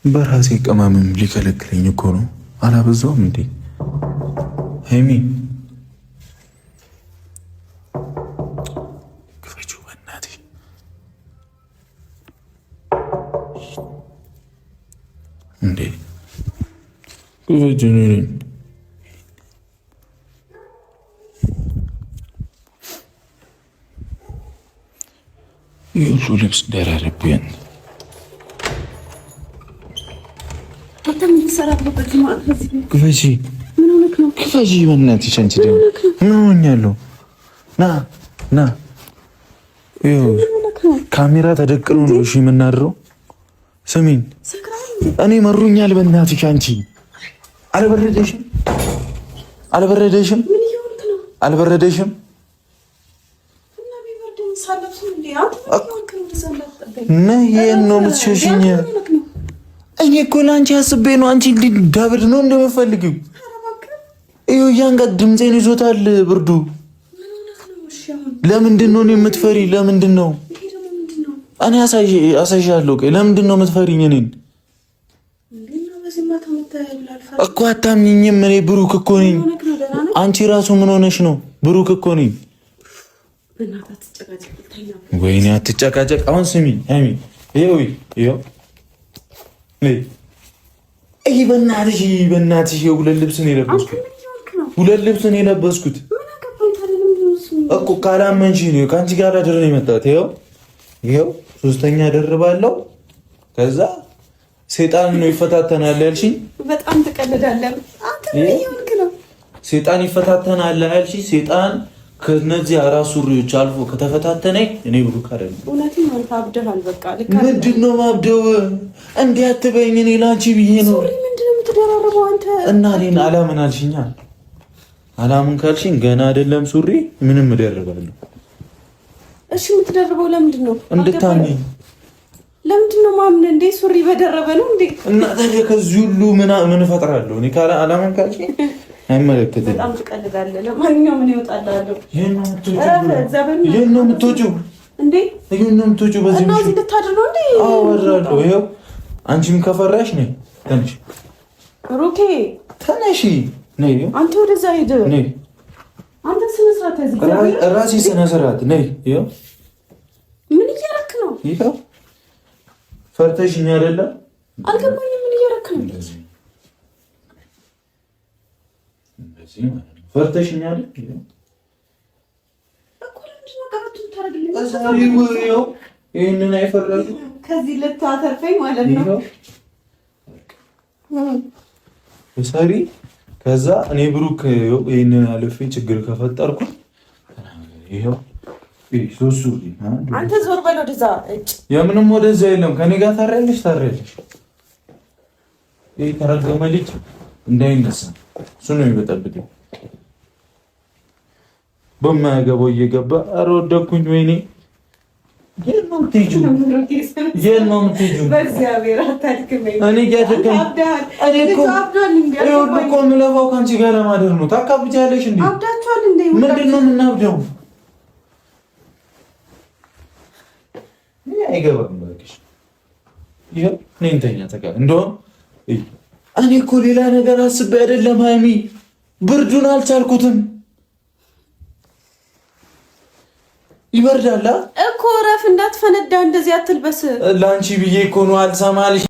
በራሴ ቅመምም ሊከለክለኝ እኮ ነው። አላበዛውም እንዴ ሀይሚ? ክፈችው በእናትሽ እንዴ ክፈችው። የሁሉ ልብስ ደራረብን። ክፈቺ ክፈቺ በእናትሽ። አንቺ ደግሞ ምን ሆኛለሁ? ና ካሜራ ተደቅኖ ነው እሺ የምናድረው። ስሚኝ እኔ መሩኛል በእናትሽ። አንቺ አልበረደሽም? ይሄን ነው የምትሸሽኝ? እኔ እኮ ለአንቺ አስቤ ነው። አንቺ ዳብድ ነው እንደምፈልጊው። ይኸው እያንጋጥ ድምፄን ይዞታል ብርዱ። ለምንድን ነው የምትፈሪ? ለምንድን ነው? እኔ አሳይሻለሁ። ለምንድን ነው የምትፈሪኝ እኔን? እኮ አታምኚኝም። እኔ ብሩክ እኮ ነኝ። አንቺ ራሱ ምን ሆነሽ ነው? ብሩክ እኮ ነኝ። ወይኔ አትጨቃጨቅ። አሁን ስሚኝ ሀይሚ፣ ይኸው በእናትሽ ሁለት ልብስ ነው የለበስኩት እኮ። ካላመንሽ ነው ከአንቺ ጋር አድር ነው የመጣሁት። ይኸው ሶስተኛ ደርባለሁ። ከዛ ሴጣን ነው ይፈታተናል ያልሽኝ። በጣም ትቀልዳለህ አንተ። ሴጣን ይፈታተናል ያልሽኝ። ሴጣን ከነዚህ አራት ሱሪዎች አልፎ ከተፈታተነኝ እኔ ብሩክ አይደለም። እውነቴን ነው። ታብደሃል። በቃ ምንድን ነው ማብደው? እንዲህ አትበይኝ። እኔ ላንቺ ብዬ ነው። ሱሪ ምንድን ነው የምትደራረበው አንተ? እና እኔን አላምን አልሽኛ። አላምን ካልሽኝ ገና አይደለም ሱሪ ምንም እደርባለሁ። እሺ የምትደርበው ለምንድን ነው? እንድታምኚኝ። ለምንድን ነው ማምን? እንዴ ሱሪ በደረበ ነው እንዴ? እና ታዲያ ከዚህ ሁሉ ምን እፈጥራለሁ? እኔ አላምን ካልሽኝ አይመለከትም። በጣም ትቀልዳለህ። ለማንኛውም ምን ይወጣልህ? ይሄን ነው የምትወጪው እንዴ? ይሄን ነው የምትወጪው? በዚህ ነው እዚህ ልታድር ነው እንዴ? አዎ ወራለሁ። ይሄው አንቺም ከፈራሽ ነይ ተነሽ። ሩኬ ተነሺ ነይ። አንተ ወደዛ ሂድ ነይ። አንተ ስነ ስርዓት እዚህ ራሴ ስነ ስርዓት ነይ። ይሄው ምን እያደረክ ነው? ይሄው ፈርተሽኝ አይደለ? አልገባኝም። ምን እያደረክ ነው? ፈርተሽኛል እኮ። ለምንድን ነው ቀበቱን ታረግልኝ? ይሄንን አይፈራሉ። ከዚህ ልታተርፈኝ ማለት ነው ሰሪ። ከዛ እኔ ብሩክ ይሄንን አልፌ ችግር ከፈጠርኩ ይሄው ሶስቱ አንተ ዞር በል ወደዛ። የምንም ወደዛ የለም። ከኔ ጋር ታሪያለሽ። ይሄ ተረገመ ልጅ እንዳይነሳ እሱ ነው የሚበጠብጠው። በማያገባው እየገባ ኧረ ወደኩኝ። ወይኔ የት ነው የምትሄጂው? በእግዚአብሔር አታድክመኝ። እኔ እኮ የምለፋው ከአንቺ ጋር ለማደር ነው። ታካብቻለሽ እንዴ? አብዳችኋል እንዴ? ምንድን ነው የምናብደው? አይገባም እባክሽ። ይኸው እኔ እንተኛ ተቃ እንደውም እኔ እኮ ሌላ ነገር አስቤ አይደለም ሀይሚ፣ ብርዱን አልቻልኩትም። ይበርዳል እኮ። እረፍ፣ እንዳትፈነዳ። እንደዚህ አትልበስ። ለአንቺ ብዬ እኮ ነው። አልሰማልሽ